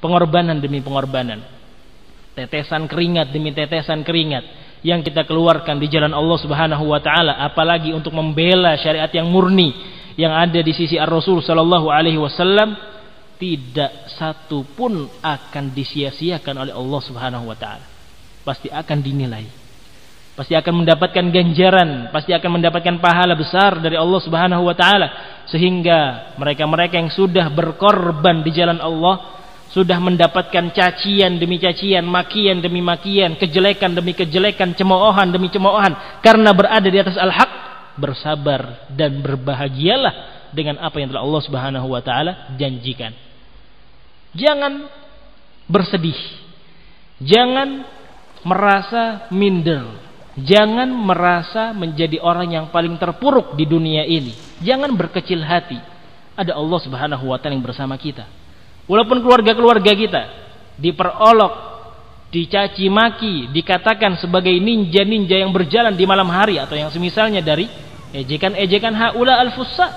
pengorbanan demi pengorbanan, tetesan keringat demi tetesan keringat yang kita keluarkan di jalan Allah Subhanahu wa taala, apalagi untuk membela syariat yang murni yang ada di sisi Ar-Rasul sallallahu alaihi wasallam, tidak satu pun akan disia-siakan oleh Allah Subhanahu wa taala. Pasti akan dinilai, pasti akan mendapatkan ganjaran, pasti akan mendapatkan pahala besar dari Allah Subhanahu wa taala, sehingga mereka-mereka yang sudah berkorban di jalan Allah sudah mendapatkan cacian demi cacian, makian demi makian, kejelekan demi kejelekan, cemoohan demi cemoohan, karena berada di atas al-haq, bersabar dan berbahagialah dengan apa yang telah Allah Subhanahu wa taala janjikan. Jangan bersedih, jangan merasa minder, jangan merasa menjadi orang yang paling terpuruk di dunia ini. Jangan berkecil hati. Ada Allah Subhanahu wa taala yang bersama kita. Walaupun keluarga-keluarga kita diperolok, dicaci maki, dikatakan sebagai ninja-ninja yang berjalan di malam hari atau yang semisalnya dari ejekan-ejekan haula al-fussa,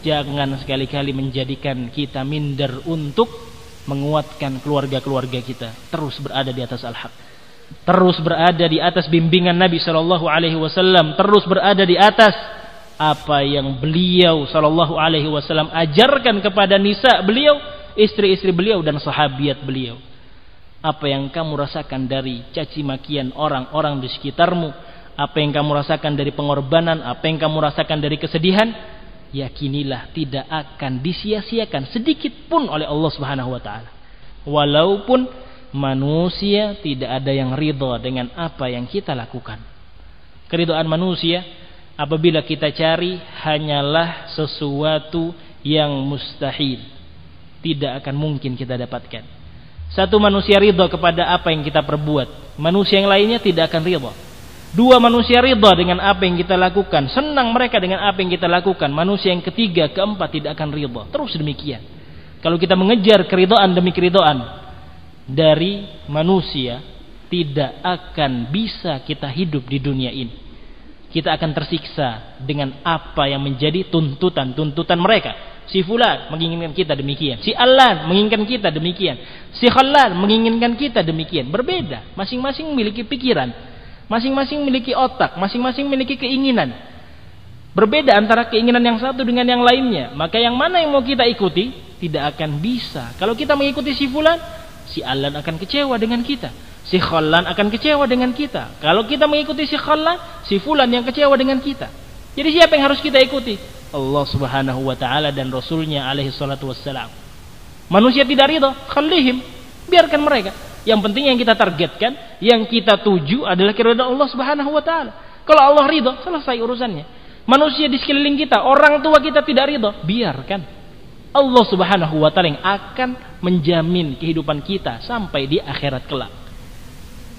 jangan sekali-kali menjadikan kita minder untuk menguatkan keluarga-keluarga kita terus berada di atas al-haq, terus berada di atas bimbingan Nabi sallallahu alaihi wasallam, terus berada di atas apa yang beliau sallallahu alaihi wasallam ajarkan kepada nisa beliau, istri-istri beliau dan sahabiat beliau. Apa yang kamu rasakan dari caci makian orang-orang di sekitarmu, apa yang kamu rasakan dari pengorbanan, apa yang kamu rasakan dari kesedihan, yakinilah tidak akan disia-siakan sedikit pun oleh Allah Subhanahu wa taala. Walaupun manusia tidak ada yang ridha dengan apa yang kita lakukan. Keridhaan manusia apabila kita cari hanyalah sesuatu yang mustahil, tidak akan mungkin kita dapatkan. Satu manusia ridha kepada apa yang kita perbuat, manusia yang lainnya tidak akan ridha. Dua manusia ridha dengan apa yang kita lakukan, senang mereka dengan apa yang kita lakukan, manusia yang ketiga, keempat tidak akan ridha. Terus demikian. Kalau kita mengejar keridhaan demi keridhaan dari manusia, tidak akan bisa kita hidup di dunia ini. Kita akan tersiksa dengan apa yang menjadi tuntutan mereka. Si fulan menginginkan kita demikian, si Alan menginginkan kita demikian, si Khalal menginginkan kita demikian. Berbeda, masing-masing memiliki pikiran, masing-masing memiliki otak, masing-masing memiliki keinginan. Berbeda antara keinginan yang satu dengan yang lainnya. Maka yang mana yang mau kita ikuti tidak akan bisa. Kalau kita mengikuti si fulan, si Alan akan kecewa dengan kita, si Khallan akan kecewa dengan kita. Kalau kita mengikuti si Khallan, si fulan yang kecewa dengan kita. Jadi siapa yang harus kita ikuti? Allah Subhanahu wa taala dan Rasulnya alaihi salatu wassalam. Manusia tidak ridha, khallihim, biarkan mereka. Yang penting yang kita targetkan, yang kita tuju adalah keridhaan Allah Subhanahu wa taala. Kalau Allah ridha, selesai urusannya. Manusia di sekeliling kita, orang tua kita tidak ridha, biarkan. Allah Subhanahu wa taala yang akan menjamin kehidupan kita sampai di akhirat kelak.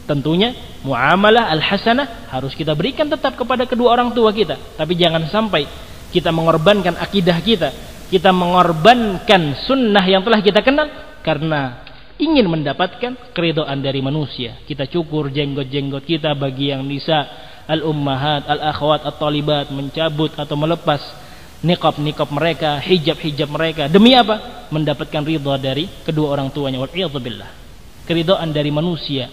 Tentunya muamalah al-hasanah harus kita berikan tetap kepada kedua orang tua kita, tapi jangan sampai kita mengorbankan akidah kita, kita mengorbankan sunnah yang telah kita kenal karena ingin mendapatkan keridhaan dari manusia. Kita cukur jenggot-jenggot kita bagi yang nisa, al-ummahat, al-akhwat, at-talibat, mencabut atau melepas niqab-niqab mereka, hijab-hijab mereka. Demi apa? Mendapatkan ridha dari kedua orang tuanya. Wal'iyadzubillah. Keridhaan dari manusia,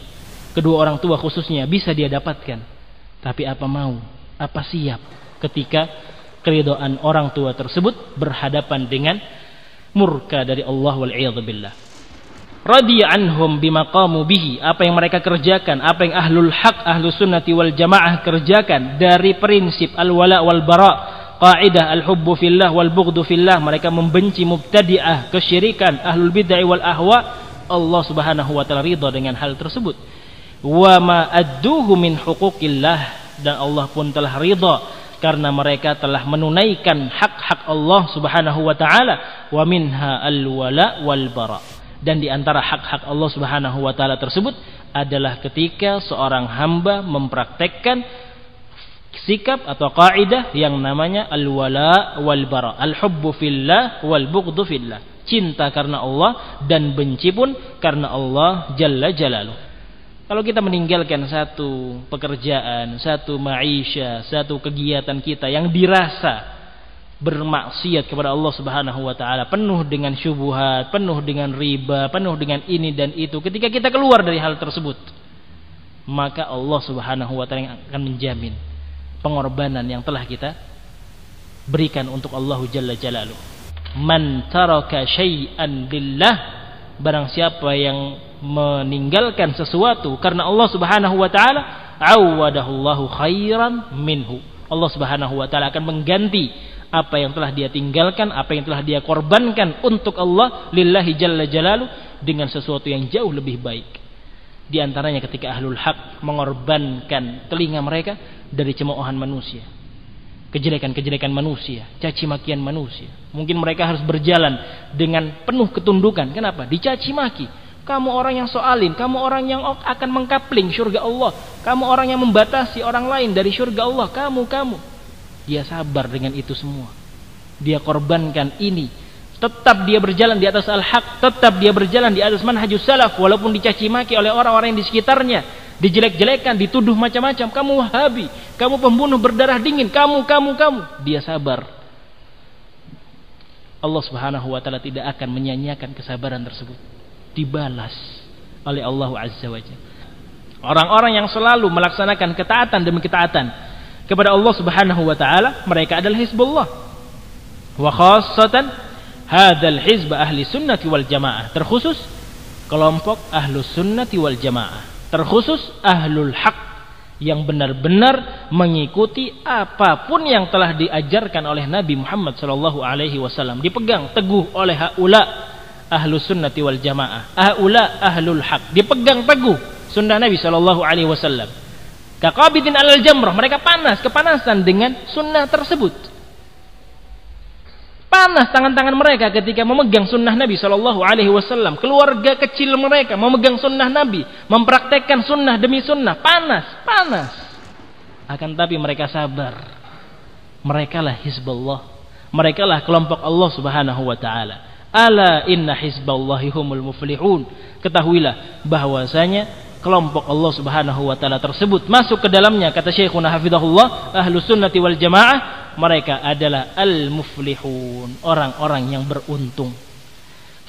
kedua orang tua khususnya, bisa dia dapatkan. Tapi apa mau, apa siap ketika keridhaan orang tua tersebut berhadapan dengan murka dari Allah, wal'iyadzubillah. Radiya anhum bima qamu bihi, apa yang mereka kerjakan, apa yang ahlul haq, ahlus sunnati wal jamaah kerjakan dari prinsip al-wala wal bara, qaidah al-hubbu fillah wal bughdu fillah. Mereka membenci mubtadi'ah, kesyirikan, ahlul bid'ah wal ahwa. Allah Subhanahu wa taala ridha dengan hal tersebut. Wa ma adduhu min huquqillah, dan Allah pun telah ridha karena mereka telah menunaikan hak-hak Allah Subhanahu wa taala. Wa minha al-wala wal bara. Dan di antara hak-hak Allah Subhanahu wa taala tersebut adalah ketika seorang hamba mempraktekkan sikap atau kaidah yang namanya al-wala wal bara, al-hubbu fillah wal bughdu fillah. Cinta karena Allah dan benci pun karena Allah jalla jalaluh. Kalau kita meninggalkan satu pekerjaan, satu maisha, satu kegiatan kita yang dirasa bermaksiat kepada Allah Subhanahu wa taala, penuh dengan syubhat, penuh dengan riba, penuh dengan ini dan itu. Ketika kita keluar dari hal tersebut, maka Allah Subhanahu wa taala yang akan menjamin pengorbanan yang telah kita berikan untuk Allah Jalla Jalaluh. Man taraka syai'an lillah, barang siapa yang meninggalkan sesuatu karena Allah Subhanahu wa taala, awadahullahu khairan minhu. Allah Subhanahu wa taala akan mengganti apa yang telah dia tinggalkan, apa yang telah dia korbankan untuk Allah lillahi jalla jalaluh dengan sesuatu yang jauh lebih baik. Di antaranya ketika ahlul haq mengorbankan telinga mereka dari cemoohan manusia, kejelekan-kejelekan manusia, caci makian manusia. Mungkin mereka harus berjalan dengan penuh ketundukan. Kenapa? Dicaci maki. Kamu orang yang soalim, kamu orang yang akan mengkapling surga Allah, kamu orang yang membatasi orang lain dari surga Allah, kamu. Dia sabar dengan itu semua. Dia korbankan ini. Tetap dia berjalan di atas al-haq, tetap dia berjalan di atas manhajus salaf, walaupun dicaci maki oleh orang-orang yang di sekitarnya, dijelek-jelekan, dituduh macam-macam. Kamu Wahabi, kamu pembunuh berdarah dingin, kamu. Dia sabar. Allah Subhanahu wa taala tidak akan menyia-nyiakan kesabaran tersebut. Dibalas oleh Allah Azza wa Jalla. Orang-orang yang selalu melaksanakan ketaatan demi ketaatan kepada Allah Subhanahu wa taala, mereka adalah Hizbullah. Wa khassatan hadzal hizb ahli sunnati wal jamaah, terkhusus kelompok ahlus sunnati wal jamaah, terkhusus ahlul haq yang benar-benar mengikuti apapun yang telah diajarkan oleh Nabi Muhammad sallallahu alaihi wasallam, dipegang teguh oleh haula ahlus sunnati wal jamaah, haula ahlul haq, dipegang teguh sunnah Nabi sallallahu alaihi wasallam. Kaqabidin alal jamrah, mereka kepanasan dengan sunnah tersebut. Panas tangan-tangan mereka ketika memegang sunnah Nabi sallallahu alaihi wasallam. Keluarga kecil mereka memegang sunnah Nabi, mempraktekkan sunnah demi sunnah. Panas. Akan tapi mereka sabar. Merekalah Hizbullah. Merekalah kelompok Allah Subhanahu wa taala. Ala inna hizballahi humul muflihun. Ketahuilah bahwasanya kelompok Allah Subhanahu wa taala tersebut masuk ke dalamnya, kata Syekhuna hafizahullah, ahlus sunnati wal jamaah, mereka adalah al-muflihun, orang-orang yang beruntung.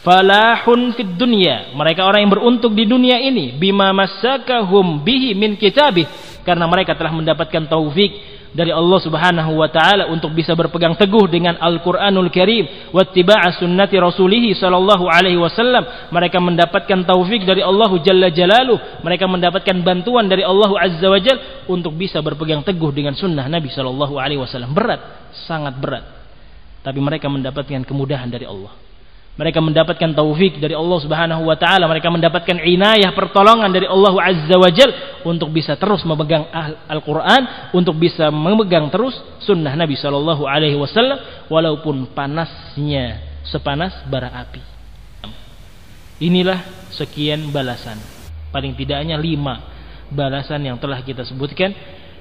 Falahun fid dunya, mereka orang yang beruntung di dunia ini, bima massakahum bihi min kitabih, karena mereka telah mendapatkan taufik dari Allah Subhanahu wa taala untuk bisa berpegang teguh dengan Al-Qur'anul Karim wattiba'a sunnati rasulih sallallahu alaihi wasallam. Mereka mendapatkan taufik dari Allah Jalla Jalaluh, mereka mendapatkan bantuan dari Allah Azza wa Jalla untuk bisa berpegang teguh dengan sunnah Nabi sallallahu alaihi wasallam. Berat, sangat berat. Tapi mereka mendapatkan kemudahan dari Allah. Mereka mendapatkan taufik dari Allah Subhanahu wa taala, mereka mendapatkan inayah, pertolongan dari Allah Azza wa Jalla untuk bisa terus memegang Al-Qur'an, untuk bisa memegang terus sunnah Nabi sallallahu alaihi wasallam walaupun panasnya sepanas bara api. Inilah sekian balasan. Paling tidaknya 5 balasan yang telah kita sebutkan,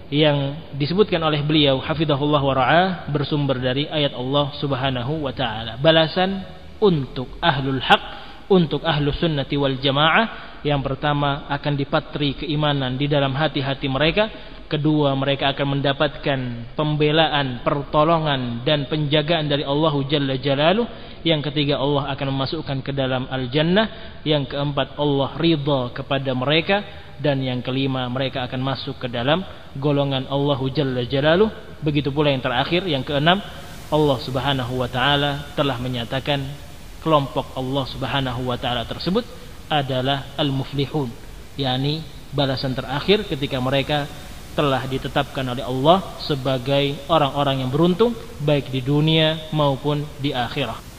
yang disebutkan oleh beliau hafizahullah wa ra'ah, bersumber dari ayat Allah Subhanahu wa taala. Balasan untuk ahlul haq, untuk ahlus sunnati wal jamaah. Yang pertama, akan dipatri keimanan di dalam hati-hati mereka. Kedua, mereka akan mendapatkan pembelaan, pertolongan dan penjagaan dari Allah Jalla Jalaluh. Yang ketiga, Allah akan memasukkan ke dalam al-jannah. Yang keempat, Allah ridha kepada mereka. Dan yang kelima, mereka akan masuk ke dalam golongan Allah Jalla Jalaluh. Begitu pula yang terakhir, yang keenam, Allah Subhanahu wa taala telah menyatakan kelompok Allah Subhanahu wa taala tersebut adalah al-muflihun, yakni balasan terakhir ketika mereka telah ditetapkan oleh Allah sebagai orang-orang yang beruntung baik di dunia maupun di akhirat.